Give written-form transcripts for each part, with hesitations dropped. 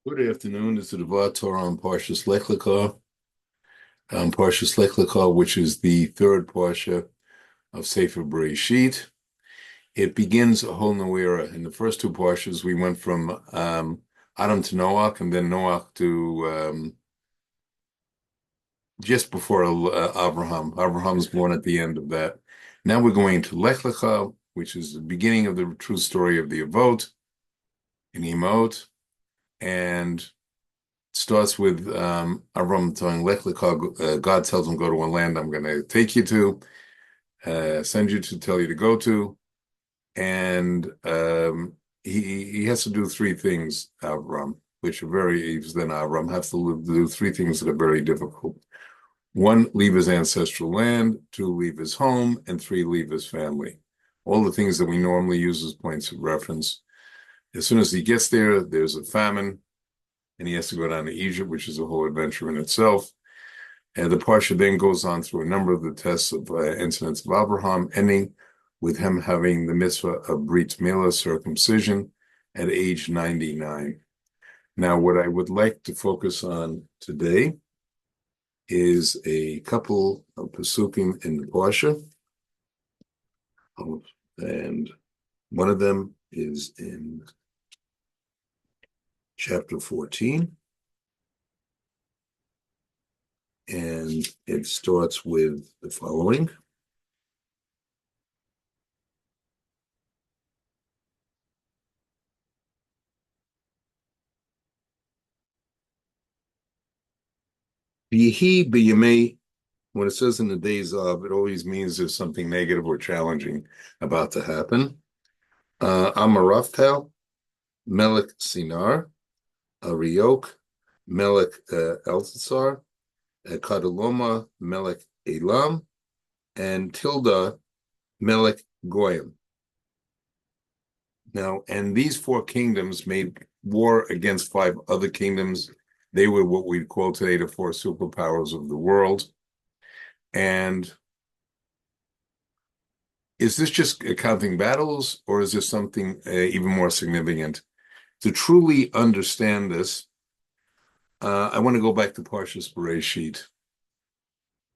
Good afternoon. This is the Dvar Torah on Parashat Lech Lecha, Parashat Lech Lecha, which is the third parsha of Sefer Bereshit. It begins a whole new era. In the first two parshas, we went from Adam to Noach, and then Noach to just before Abraham. Abraham's born at the end of that. Now we're going to Lech Lecha, which is the beginning of the true story of the Avot in Emot, and starts with Avram telling Lech Lecha, God tells him, go to one land I'm going to take you to, send you to, tell you to go to. And he has to do three things, Avram, which are then Avram has to do three things that are very difficult. One, leave his ancestral land. Two, leave his home. And three, leave his family. All the things that we normally use as points of reference. As soon as he gets there, there's a famine, and he has to go down to Egypt, which is a whole adventure in itself. And the parsha then goes on through a number of the tests of incidents of Abraham, ending with him having the mitzvah of Brit Milah, circumcision, at age 99. Now, what I would like to focus on today is a couple of pasukim in the parsha, and one of them is in chapter 14, and it starts with the following. Yehi b'yamei, when it says in the days of, it always means there's something negative or challenging about to happen. Amaraftel, Melech Sinar, Ariok, Melech Elzazar, Kadaloma, Melech Elam, and Tilda, Melech Goyim. Now, and these four kingdoms made war against five other kingdoms. They were what we'd call today the four superpowers of the world. And is this just counting battles, or is there something even more significant? To truly understand this, I want to go back to Parshas Bereshit.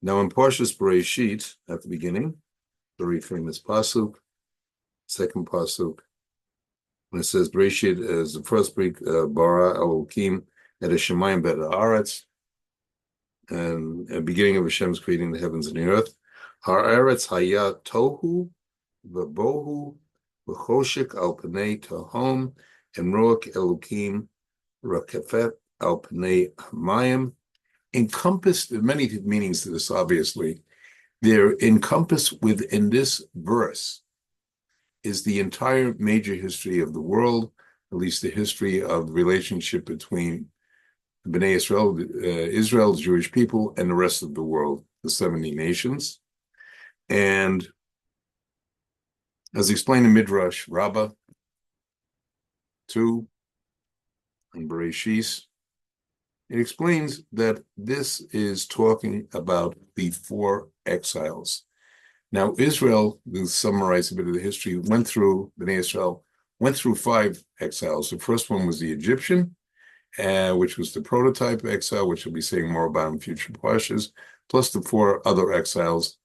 Now, in Parshas Bereshit, at the beginning, very famous pasuk, second pasuk, when it says Bereshit is the first Greek bara Elohim et Shemayim bet haaretz, and the beginning of Hashem's creating the heavens and the earth. Haaretz haya tohu v'bohu v'choshek al pnei tahom emroach Elohim rakefet al pnei hamayim. Encompassed, many meanings to this, obviously. They're encompassed within this verse is the entire major history of the world, at least the history of the relationship between Bnei Israel, Israel, the Jewish people, and the rest of the world, the 70 nations. And as explained in Midrash Rabbah 2 and Bereshit, it explains that this is talking about the four exiles. Now, Israel, to summarize a bit of the history, Bnei Israel went through five exiles. The first one was the Egyptian, which was the prototype exile, which we'll be saying more about in future parshas, plus the four other exiles,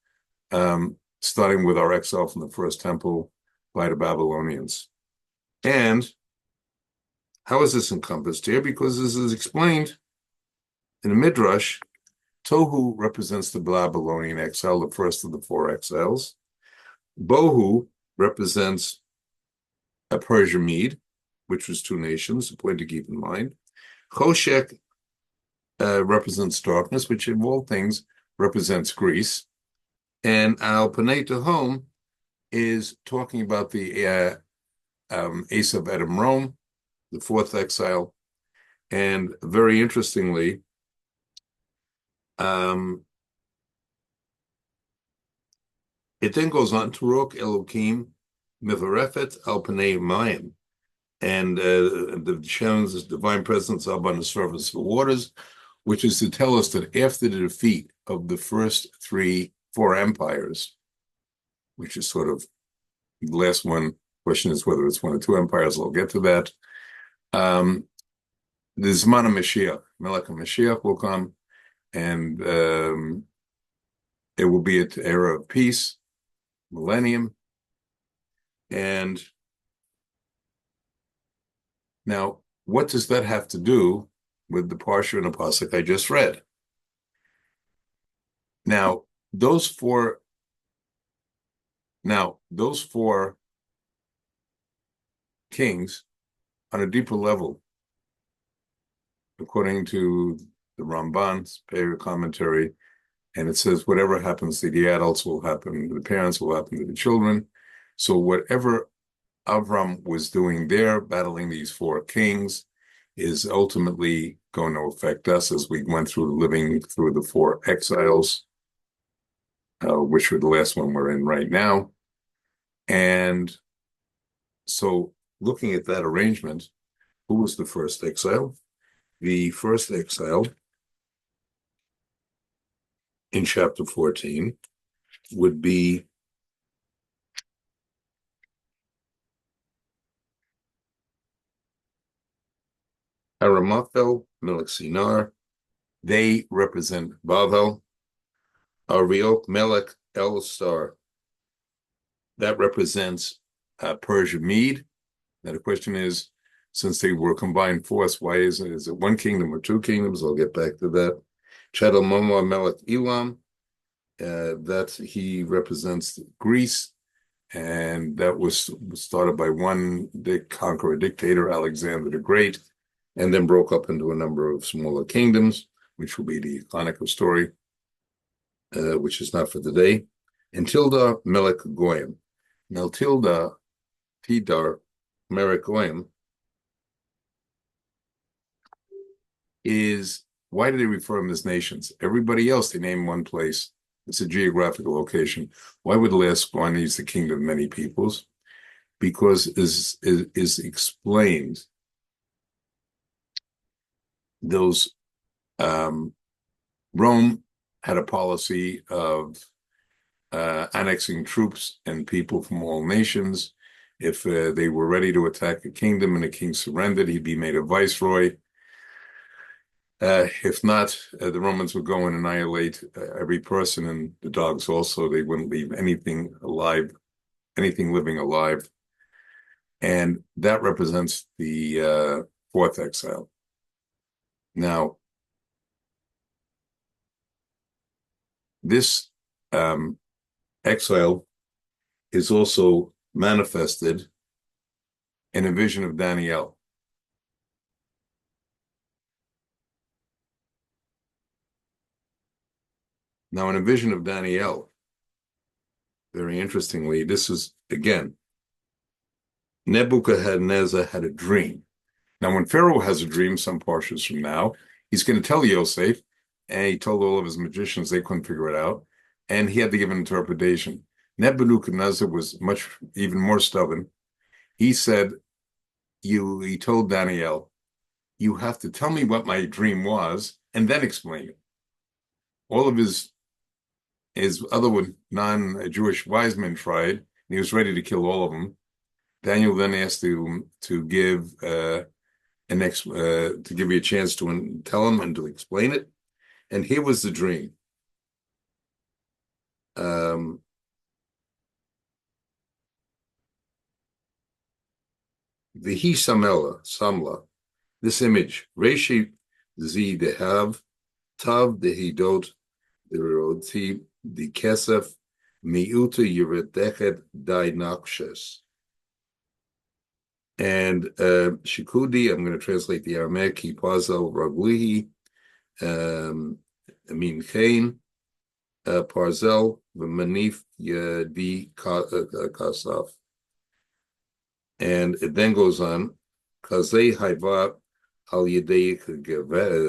starting with our exile from the first temple by the Babylonians. And how is this encompassed here? Because this is explained in the Midrash. Tohu represents the Babylonian exile, the first of the four exiles. Bohu represents a Persia Mede, which was two nations, a point to keep in mind. Choshek represents darkness, which in all things represents Greece. And Al Panei Tahom is talking about the Esav Edom Rome, the fourth exile. And very interestingly, it then goes on to Rok Elohim Mivarefet Al Panei Mayim, and the Shem's divine presence up on the surface of the waters, which is to tell us that after the defeat of the first four empires, which is sort of the last one, question is whether it's one or two empires, I'll get to that. the Zman of Mashiach, Melech Mashiach will come, and it will be an era of peace, millennium. And now, what does that have to do with the Parsha and the Pasuk I just read? Now, those four kings on a deeper level, according to the Ramban's favorite commentary, and it says whatever happens to the adults will happen to the parents, will happen to the children. So whatever Avram was doing there, battling these four kings, is ultimately going to affect us as we went through living through the four exiles, which are the last one we're in right now. And so looking at that arrangement, who was the first exile? The first exile in chapter 14 would be Aramathel, Melech Sinar. They represent Bavel. Ariel, Melech, El Star. That represents Persia Mede. Now the question is, since they were combined force, why is it one kingdom or two kingdoms? I'll get back to that. Chedel Momo Melech Elam, that he represents Greece, and that was started by one conqueror, dictator, Alexander the Great, and then broke up into a number of smaller kingdoms, which will be the Hanukkah story, which is not for today. And Tilda Melech Goyim. Now Tilda, Tidar, Melech Goyim is, why do they refer them as nations? Everybody else, they name one place. It's a geographical location. Why would the last one use the kingdom of many peoples? Because is explained those Rome had a policy of annexing troops and people from all nations. If they were ready to attack a kingdom and the king surrendered, he'd be made a viceroy. If not, the Romans would go and annihilate every person, and the dogs also. They wouldn't leave anything alive, anything living alive. And that represents the fourth exile. Now, this exile is also manifested in a vision of Daniel. Now, in a vision of Daniel, very interestingly, this is, again, Nebuchadnezzar had a dream. Now, when Pharaoh has a dream, some portions from now, he's going to tell Yosef, and he told all of his magicians, they couldn't figure it out, and he had to give an interpretation. Nebuchadnezzar was even more stubborn. He said, he told Daniel, you have to tell me what my dream was, and then explain it. All of his other non-Jewish wise men tried, and he was ready to kill all of them. Daniel then asked to give to give you a chance to tell him and to explain it. And here was the dream. Vihi Samla, this image, Reshi Zi Dehav, Tav Dehidot, Deroti, the Kesef, Miuta Yeredechet Dai Nakshes. And Shikudi, I'm going to translate the Aramaic, Kipazel Raglihi, Amin Khain, Parzel, Manif Yadi Kasaf. And it then goes on, Kazei Haiva Al Yadei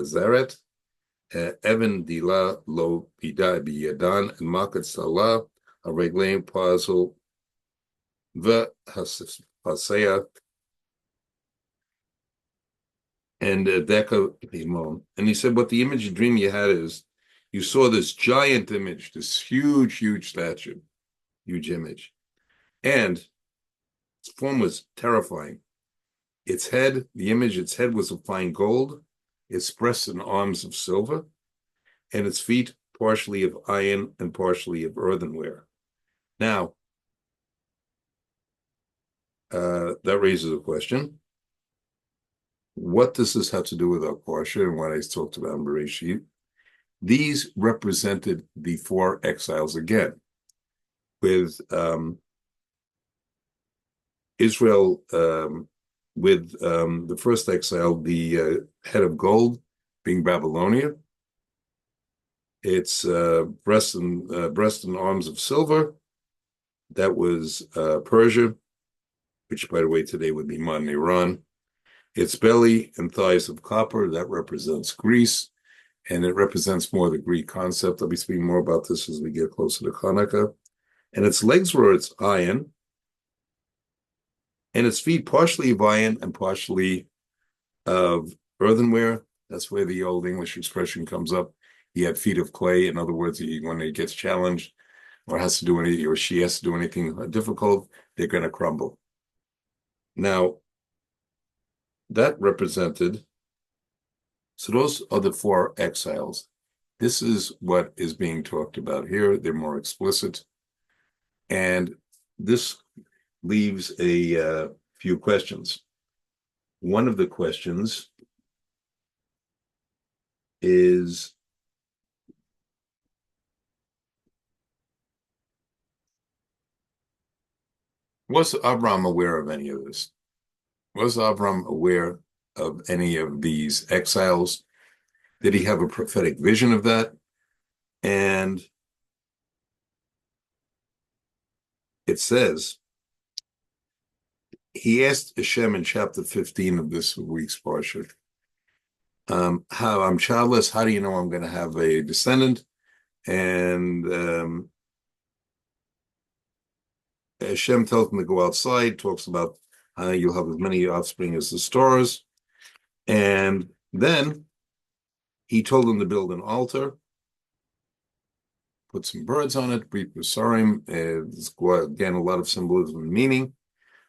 Zeret, Evan Dila Lo Bida Biyadan, and Makat Salah, a Reglain Parzel, the Hasea, and Deka Imam. And he said, what the image dream you had is, you saw this giant image, this huge, huge statue, huge image. And its form was terrifying. Its head, the image, its head was of fine gold, its breasts and arms of silver, and its feet partially of iron and partially of earthenware. Now, that raises a question. What does this have to do with our Parsha and what I talked about in Bereshit? These represented the four exiles again, with Israel, with the first exile, the head of gold being Babylonia, its breast and arms of silver, that was Persia, which, by the way, today would be modern Iran. Its belly and thighs of copper, that represents Greece, and it represents more the Greek concept. I'll be speaking more about this as we get closer to Hanukkah. And its legs were its iron, and its feet partially of iron and partially of earthenware. That's where the old English expression comes up. He had feet of clay. In other words, when he gets challenged or has to do anything, or she has to do anything difficult, they're going to crumble. Now, that represented, so those are the four exiles. This is what is being talked about here. They're more explicit. And this leaves a few questions. One of the questions is, was Avram aware of any of this? Was Avram aware of any of these exiles? Did he have a prophetic vision of that? And it says, he asked Hashem in chapter 15 of this week's Parashat, how I'm childless, how do you know I'm going to have a descendant? And Hashem tells him to go outside, talks about how you'll have as many offspring as the stars. And then he told him to build an altar, put some birds on it, Brit Besarim. There's again a lot of symbolism and meaning.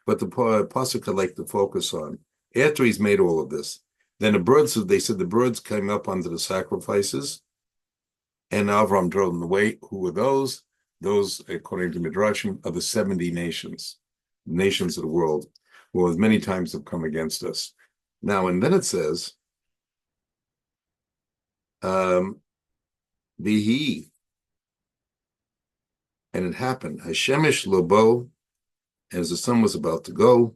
But the pasuk I'd like to focus on, after he's made all of this, then the birds, they said the birds came up onto the sacrifices, and Avram drove them away. Who were those? Those, according to Midrashim, are the 70 nations of the world, who many times have come against us. Now, and then it says, Vihi, and it happened, Hashemish Lobo, as the sun was about to go,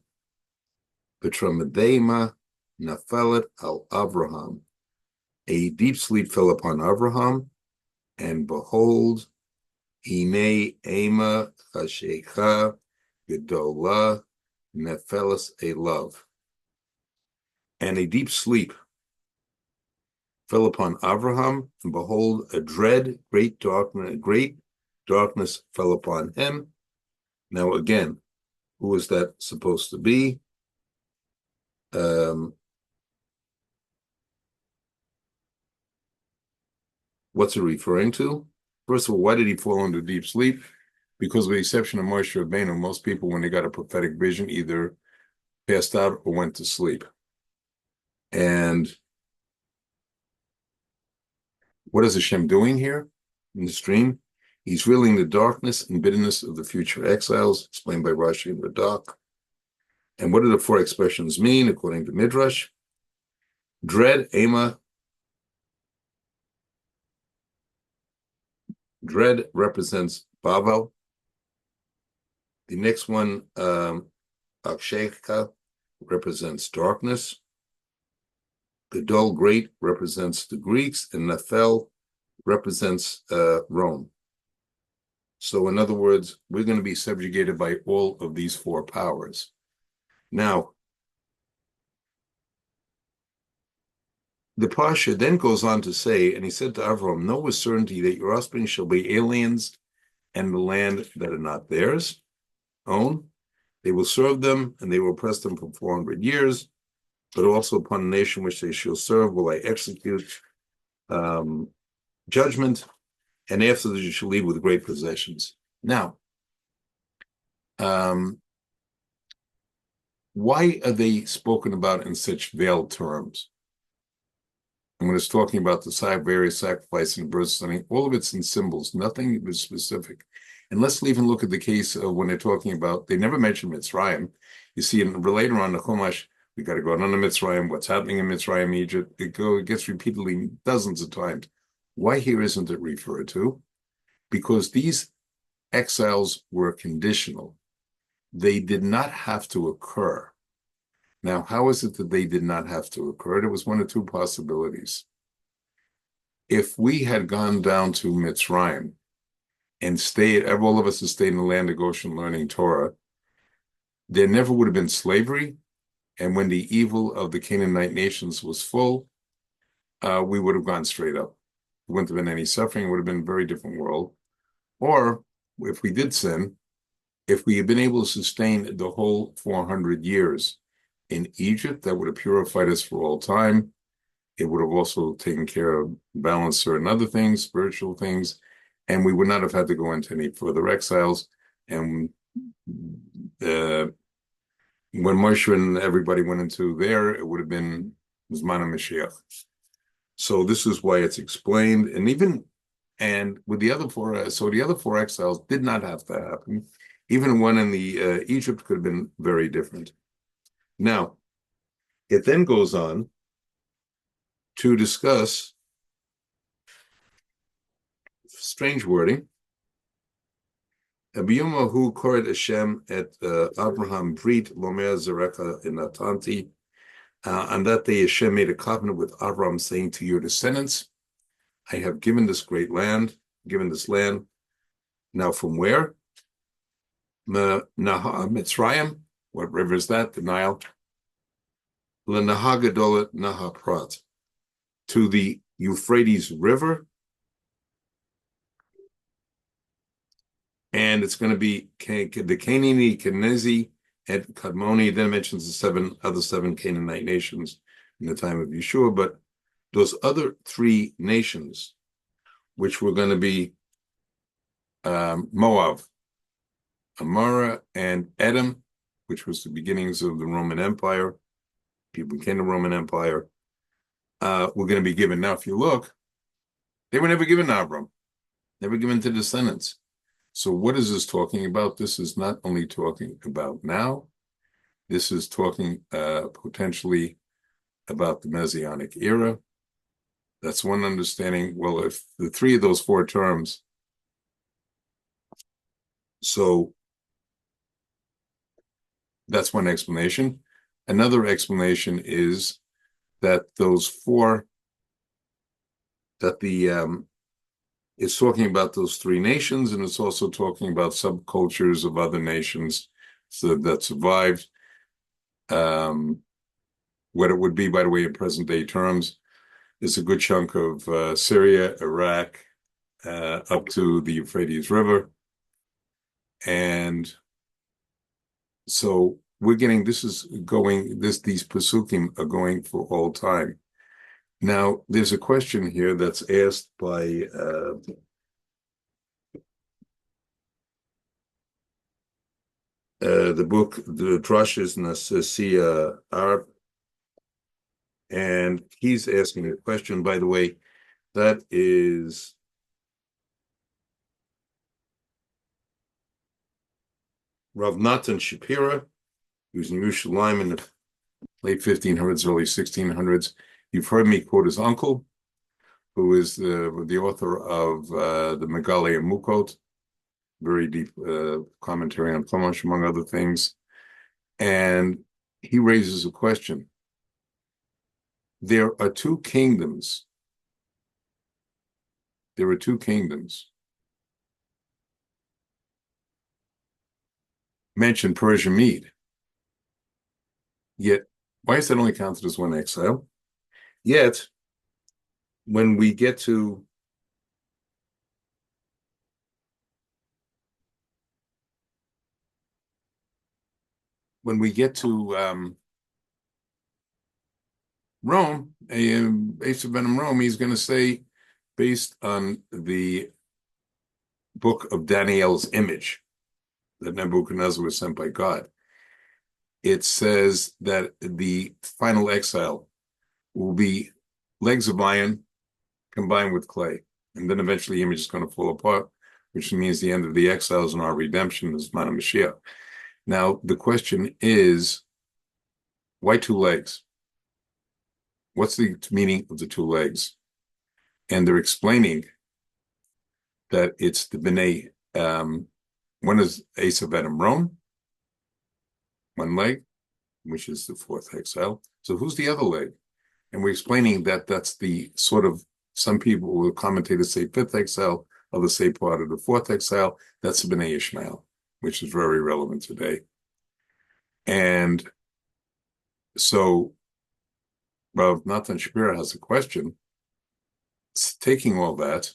Betramadema Nafalet al Avraham, a deep sleep fell upon Avraham, and behold, Hine Ema Chashecha Gedola Nefeles Elav, and a deep sleep fell upon Avraham, and behold, a great darkness fell upon him. Now again, who is that supposed to be? What's it referring to? First of all, why did he fall into deep sleep? Because with the exception of Moshe Rabbeinu, most people, when they got a prophetic vision, either passed out or went to sleep. And what is Hashem doing here in this dream? He's revealing the darkness and bitterness of the future exiles, explained by Rashi and Radak. And what do the four expressions mean, according to Midrash? Dread, Ema. Dread represents Bavel. The next one, Aksheka, represents darkness. Gadol, great, represents the Greeks, and Nephel represents Rome. So in other words, we're going to be subjugated by all of these four powers. Now, the Pasha then goes on to say, and he said to Avram, know with certainty that your offspring shall be aliens and the land that are not theirs own. They will serve them, and they will oppress them for 400 years, but also upon the nation which they shall serve will I execute judgment, and after this you shall leave with great possessions. Now, why are they spoken about in such veiled terms? And when it's talking about the various sacrifices and birth something, all of it's in symbols, nothing is specific. And let's even look at the case of when they're talking about, they never mention Mitzrayim. You see, later on the Chumash, we got to go down to Mitzrayim, what's happening in Mitzrayim, Egypt, it gets repeatedly dozens of times. Why here isn't it referred to? Because these exiles were conditional. They did not have to occur. Now, how is it that they did not have to occur? There was one or two possibilities. If we had gone down to Mitzrayim and stayed, all of us had stayed in the land of Goshen learning Torah, there never would have been slavery. And when the evil of the Canaanite nations was full, we would have gone straight up. There wouldn't have been any suffering. It would have been a very different world. Or if we did sin, if we had been able to sustain the whole 400 years in Egypt, that would have purified us for all time. It would have also taken care of balance certain other things, spiritual things, and we would not have had to go into any further exiles. And when Moshe and everybody went into there, it would have been Zman Mashiach. So this is why it's explained. And with the other four, so the other four exiles did not have to happen. Even one in the Egypt could have been very different. Now, it then goes on to discuss strange wording. Abiyomahu kored Hashem et Abraham brit lomer zerecha in Atanti. On that day, Hashem made a covenant with Abraham, saying to your descendants, I have given this great land, given this land. Now, from where? Mitzrayim. What river is that? The Nile. L'Naha Naha Prat. To the Euphrates River. And it's going to be the Canaanite, Kenezi, and Kadmoni. Then it mentions the other seven Canaanite nations in the time of Yeshua. But those other three nations, which were going to be Moab, Amara, and Edom, which was the beginnings of the Roman Empire, people became the Roman Empire, were going to be given. Now, if you look, they were never given to Abram, never given to descendants. So what is this talking about? This is not only talking about now, this is talking potentially about the Messianic era. That's one understanding. Well, if the three of those four terms, so that's one explanation. Another explanation is that those four, that it's talking about those three nations, and it's also talking about subcultures of other nations that survived. What it would be, by the way, in present day terms, is a good chunk of Syria, Iraq, up to the Euphrates River. And so we're getting, these Pesukim are going for all time. Now, there's a question here that's asked by the book, the Drushes Nasasiya Arab, and he's asking a question, by the way, that is Rav Natan Shapira, who's in Yerushalayim in the late 1500s, early 1600s. You've heard me quote his uncle, who is the author of the Megalei Mukot, very deep commentary on Chumash, among other things. And he raises a question. There are two kingdoms. There are two kingdoms. Mentioned Persia Mede. Yet, why is that only counted as one exile? Yet, when we get to Rome, Asa Benham Rome, he's going to say, based on the book of Daniel's image, that Nebuchadnezzar was sent by God. it says that the final exile will be legs of iron combined with clay. And then eventually the image is going to fall apart, which means the end of the exiles and our redemption is Mana Mashiach. Now, the question is, why two legs? What's the meaning of the two legs? And they're explaining that it's the B'nai, one is Esav Edom Rome, one leg, which is the fourth exile. So who's the other leg? And we're explaining that that's the sort of, some people will commentators say fifth exile, others say part of the fourth exile. That's the B'nai Ishmael, which is very relevant today. And so Rav Nathan Shapira has a question. Taking all that,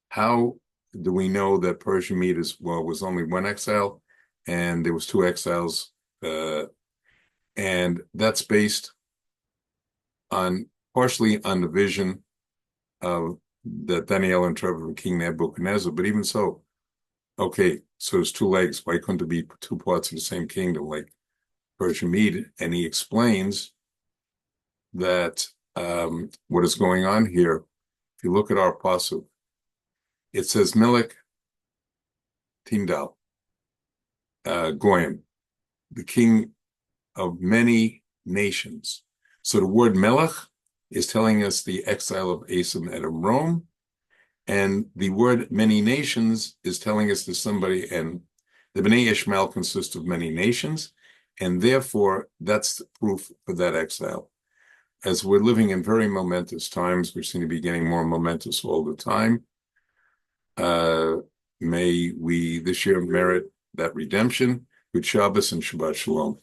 how do we know that Persian Medes was only one exile and there was two exiles? And that's based on partially on the vision of that Daniel interpreted from King Nebuchadnezzar, but even so, okay, so there's two legs. Why couldn't it be two parts of the same kingdom like Persian Mede? And he explains that what is going on here, if you look at our pasuk, it says Melech Tindal, Goyim, the king of many nations. So the word Melech is telling us the exile of Esav Edom Rome, and the word many nations is telling us there's somebody, and the B'nai Ishmael consists of many nations, and therefore that's the proof for that exile. As we're living in very momentous times, we seem to be getting more momentous all the time. May we this year merit that redemption. Good Shabbos and Shabbat Shalom.